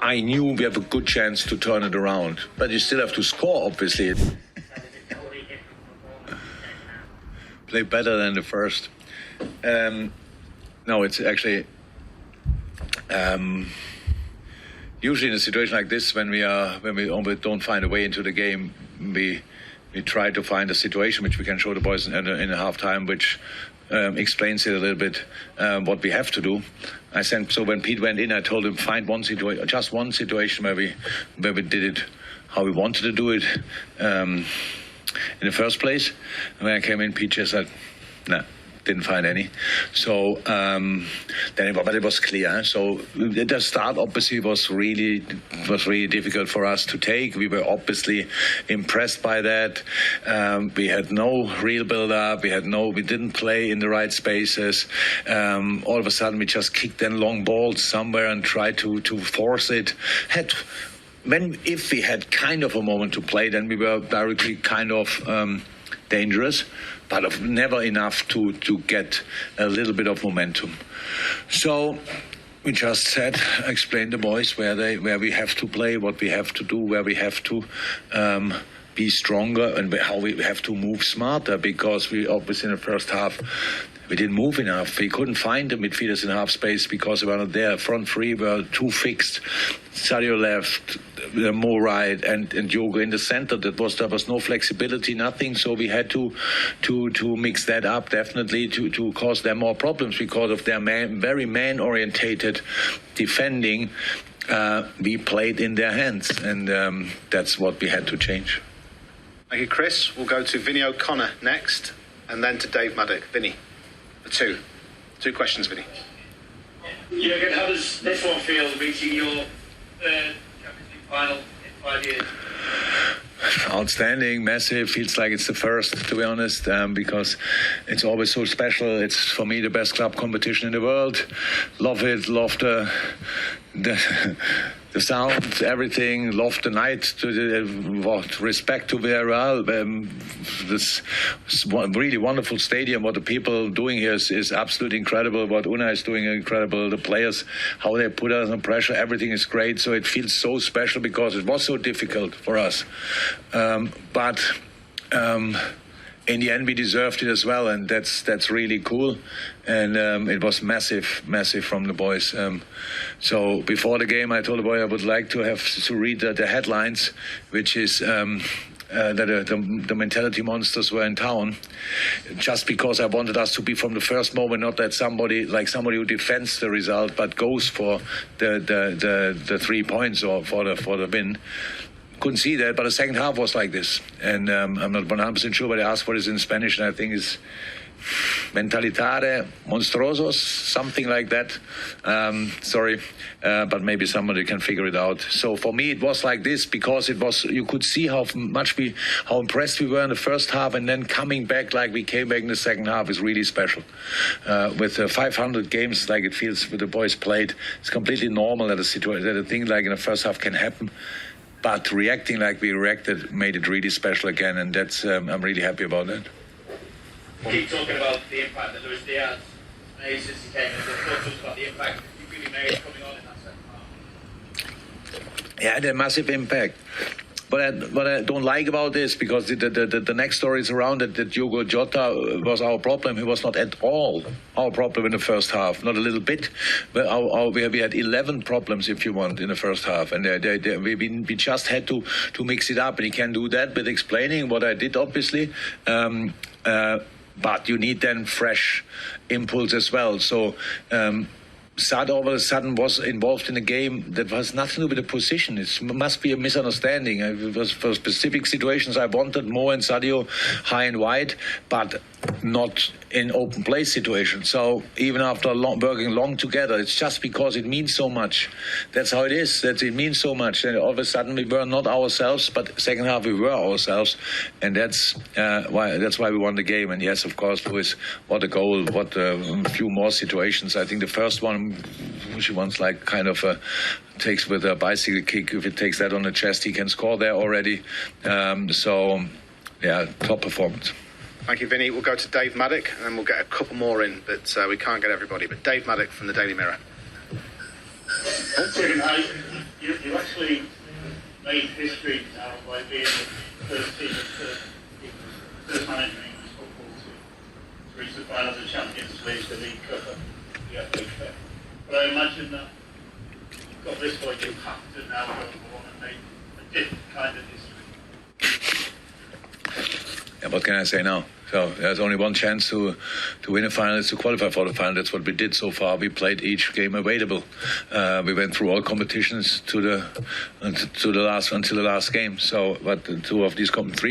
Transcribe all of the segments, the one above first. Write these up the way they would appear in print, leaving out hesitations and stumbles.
I knew we have a good chance to turn it around, but you still have to score, obviously. Play better than the first. No, it's actually usually in a situation like this, when we don't find a way into the game, we try to find a situation which we can show the boys in a half time, which explains it a little bit what we have to do. So when Pete went in, I told him find just one situation where we did it how we wanted to do it in the first place. And when I came in, Pete just said, "Nah." Didn't find any. So but it was clear. So the start obviously was really difficult for us to take. We were obviously impressed by that. We had no real build-up. We didn't play in the right spaces. All of a sudden we just kicked in long balls somewhere and tried to force it. If we had kind of a moment to play, then we were directly kind of dangerous, but never enough to get a little bit of momentum. So we just explained the boys where we have to play, what we have to do, where we have to be stronger, and how we have to move smarter, because we obviously in the first half we didn't move enough. We couldn't find the midfielders in half space because we were not there. Front three were too fixed. Sadio left, Mo right, and Diogo in the center. There was no flexibility, nothing. So we had to mix that up, definitely, to cause them more problems because of their very man-orientated defending. We played in their hands, and that's what we had to change. Thank you, Chris. We'll go to Vinny O'Connor next, and then to Dave Maddock. Vinny. Two questions, Vinny. Jurgen, how does this one feel, reaching your third Champions League final in 5 years? Outstanding, massive. Feels like it's the first, to be honest, because it's always so special. It's, for me, the best club competition in the world. Love it, love the sound, everything. Love the night. Respect to Villarreal. This really wonderful stadium. What the people doing here is absolutely incredible. What Unai is doing incredible. The players, how they put us under pressure. Everything is great. So it feels so special because it was so difficult for us. But in the end, we deserved it as well, and that's really cool. And it was massive from the boys. So before the game, I told the boy I would like to read the headlines, which is that the mentality monsters were in town, just because I wanted us to be from the first moment, not that somebody who defends the result but goes for the 3 points or for the win. Couldn't see that, but the second half was like this, and I'm not 100% sure, but I asked for this in Spanish, and I think it's mentalitare monstruosos, something like that. Sorry, but maybe somebody can figure it out. So for me, it was like this because it was. You could see how impressed we were in the first half, and then coming back like we came back in the second half is really special. With 500 games, like it feels with the boys played, it's completely normal that a thing like in the first half can happen. But reacting like we reacted made it really special again, and that's I'm really happy about that. Keep talking about the impact that Luis Diaz made since he came in. Talk about the impact you really made coming on in that second half. Yeah, the massive impact. What I don't like about this, because the next story is around it, that Diogo Jota was our problem. He was not at all our problem in the first half, not a little bit. But we had 11 problems, if you want, in the first half, and we just had to mix it up, and he can do that with explaining what I did, obviously. But you need then fresh impulse as well. So. Sad all of a sudden was involved in a game that has nothing to do with the position. It must be a misunderstanding. It was for specific situations I wanted Mo and Sadio high and wide, but not in open play situations. So even after working long together, it's just because it means so much. That's how it is. That it means so much. And all of a sudden we were not ourselves, but second half we were ourselves, and that's why we won the game. And yes, of course, Luis, what a goal! What a few more situations. I think the first one, she wants like kind of takes with a bicycle kick. If it takes that on the chest, he can score there already. So yeah, top performance. Thank you, Vinny. We'll go to Dave Maddock, and then we'll get a couple more in, but we can't get everybody. But Dave Maddock from the Daily Mirror. Jurgen, You've actually made history now by being the first team, first manager in English football to reach the finals of the Champions League, the League Cup, and the FA Cup. But I imagine that you've got this point, you have to now go on and make a different kind of history. Yeah, what can I say now? So there's only one chance to win a final, is to qualify for the final. That's what we did so far. We played each game available. We went through all competitions until the last game. So, but three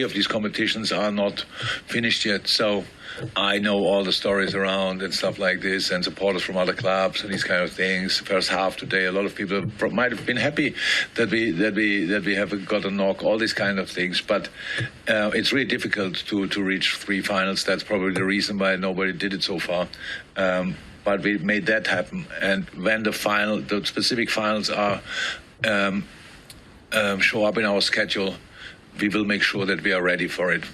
of these competitions are not finished yet. So I know all the stories around and stuff like this, and supporters from other clubs and these kind of things. First half today, a lot of people might have been happy that we have got a knock. All these kind of things, but it's really difficult to reach three finals. That's probably the reason why nobody did it so far. But we made that happen, and when the specific finals are show up in our schedule, we will make sure that we are ready for it.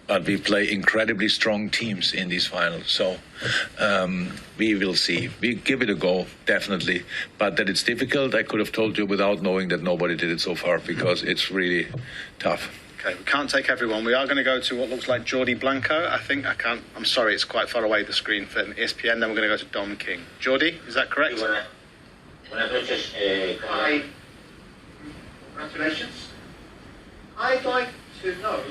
But we play incredibly strong teams in these finals, so we will see. We give it a go, definitely. But that it's difficult, I could have told you without knowing that nobody did it so far, because it's really tough. Okay, we can't take everyone. We are going to go to what looks like Jordi Blanco. I'm sorry, it's quite far away, the screen for ESPN. Then we're going to go to Dom King. Jordi, is that correct? Buenas noches. Hi. Congratulations. I'd like to know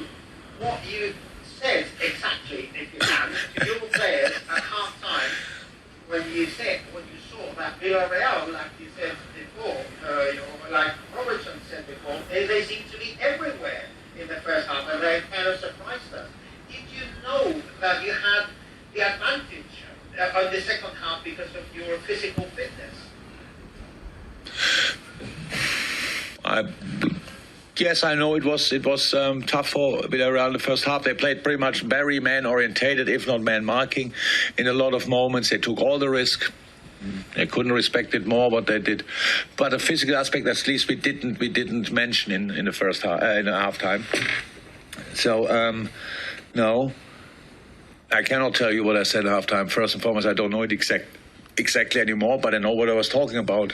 what you said exactly, if you can, to your players at half-time when you saw that Villarreal, like you said before, like Robertson said before, they seem to be everywhere in the first half, and they kind of surprised us. Did you know that you had the advantage on the second half because of your physical fitness? Yes, I know it was tough for Villarreal in the first half. They played pretty much very man-orientated, if not man-marking. In a lot of moments, they took all the risk. They couldn't respect it more what they did, but the physical aspect, at least we didn't mention in the first half, in the halftime. So no, I cannot tell you what I said at halftime. First and foremost, I don't know it exactly anymore, but I know what I was talking about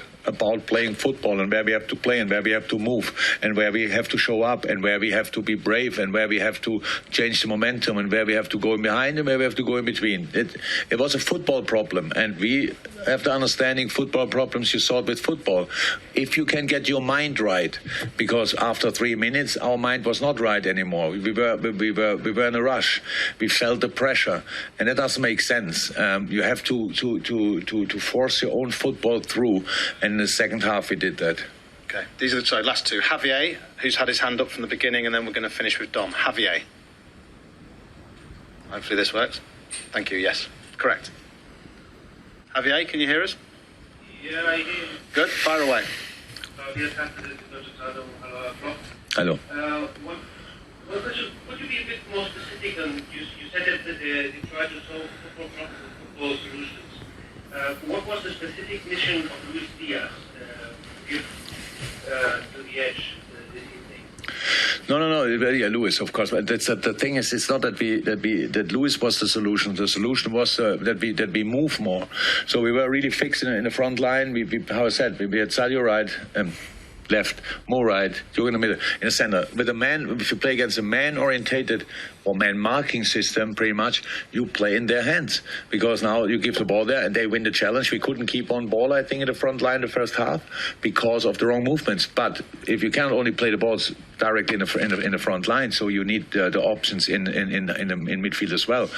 playing football and where we have to play and where we have to move and where we have to show up and where we have to be brave and where we have to change the momentum and where we have to go in behind and where we have to go in between. It was a football problem, and we have the understanding football problems you solve with football. If you can get your mind right, because after 3 minutes our mind was not right anymore. We were in a rush. We felt the pressure, and that doesn't make sense. You have to force your own football through, and in the second half we did that. Okay, these are the last two. Javier, who's had his hand up from the beginning, and then we're going to finish with Dom. Javier. Hopefully this works. Thank you, yes. Correct. Javier, can you hear us? Yeah, I hear you. Good, fire away. Hello. One question, could you be a bit more specific on, you said that they tried to solve football problems with football solutions. What was the specific mission of Luis Diaz to the edge this evening? No. Yeah, Luis, of course. But that's the thing is, it's not that Luis was the solution. The solution was that we move more. So we were really fixed in the front line. We how I said, we had Sadio right. Left, more right, you're in the middle, in the center. With a man, if you play against a man-orientated or man-marking system, pretty much, you play in their hands. Because now you give the ball there and they win the challenge. We couldn't keep on ball, I think, in the front line the first half because of the wrong movements. But if you can't only play the balls directly in the front line, so you need the options in midfield as well.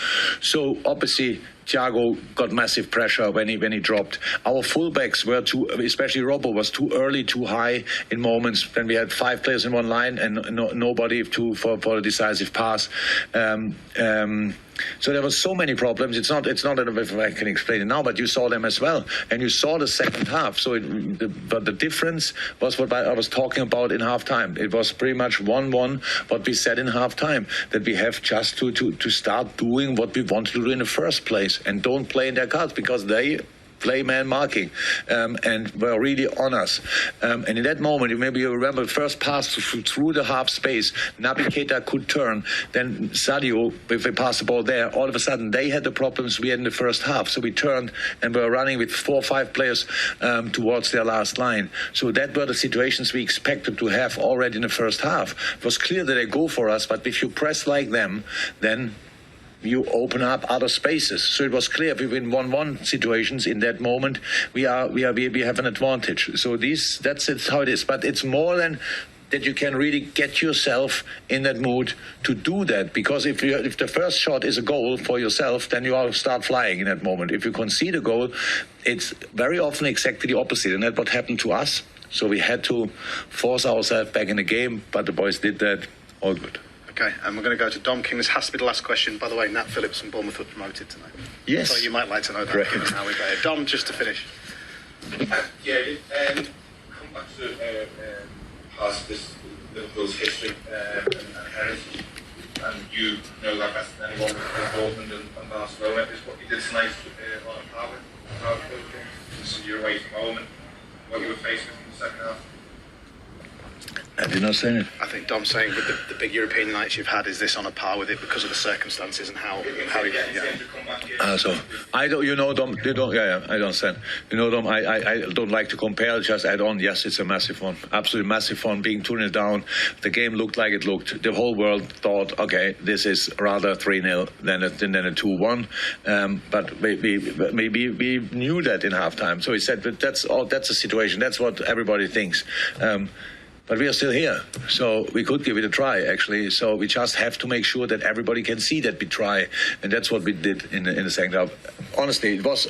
So obviously, Thiago got massive pressure when he dropped. Our fullbacks were especially Robbo was too early, too high in moments when we had 5 players in one line and nobody for a decisive pass. So there were so many problems. It's not that I can explain it now, but you saw them as well, and you saw the second half. So, but the difference was what I was talking about in halftime. It was pretty much 1-1. What we said in halftime, that we have just to start doing what we want to do in the first place, and don't play in their cards, because they play man marking, and were really on us. And in that moment, maybe you remember the first pass through the half space, Naby Keita could turn, then Sadio, if they passed the ball there, all of a sudden they had the problems we had in the first half. So we turned and were running with 4 or 5 players towards their last line. So that were the situations we expected to have already in the first half. It was clear that they go for us, but if you press like them, then you open up other spaces. So it was clear if we win 1-1 situations in that moment, we have an advantage. So that's how it is. But it's more than that you can really get yourself in that mood to do that. Because if the first shot is a goal for yourself, then you all start flying in that moment. If you concede a goal, it's very often exactly the opposite. And that's what happened to us. So we had to force ourselves back in the game, but the boys did that. All good. Okay, and we're going to go to Dom King. This has to be the last question. By the way, Nat Phillips and Bournemouth were promoted tonight. Yes. So you might like to know that. Great. Given how we got here. Dom, just to finish. Come back to past this Liverpool's history and heritage, and you know that better than anyone with Dortmund and Barcelona. Is what you did tonight on a par with some of your away from home and what you were facing in the second half? I did not say it. I think Dom's saying with the big European nights you've had, is this on a par with it because of the circumstances and how you So I don't, Dom. I don't understand. Dom. I don't like to compare. Just add on. Yes, it's a massive one. Absolutely massive one. Being 2-0 down, the game looked like it looked. The whole world thought, okay, this is rather 3-0 than a 2-1. But maybe we knew that in halftime. So he said, but that's a situation. That's what everybody thinks. But we are still here, so we could give it a try, actually. So we just have to make sure that everybody can see that we try, and that's what we did in the second half. Honestly, it was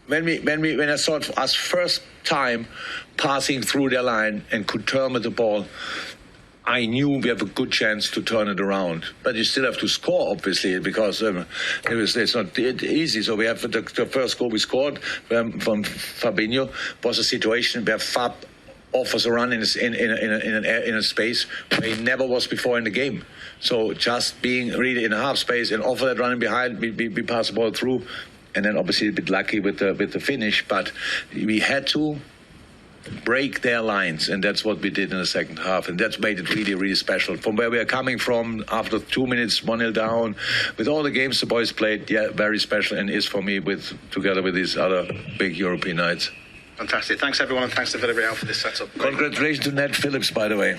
when I saw us first time passing through their line and could turn with the ball. I knew we have a good chance to turn it around, but you still have to score, obviously, because it's not easy. So we have the first goal we scored from Fabinho was a situation where Fab offers a run in a space where he never was before in the game. So just being really in a half space and offer that running behind, we pass the ball through, and then obviously a bit lucky with the finish. But we had to break their lines, and that's what we did in the second half, and that's made it really, really special. From where we are coming from, after 2 minutes, 1-0 down, with all the games the boys played, very special, and is for me together with these other big European nights. Fantastic. Thanks everyone, and thanks to Villarreal for this setup. Congratulations to Nat Phillips, by the way.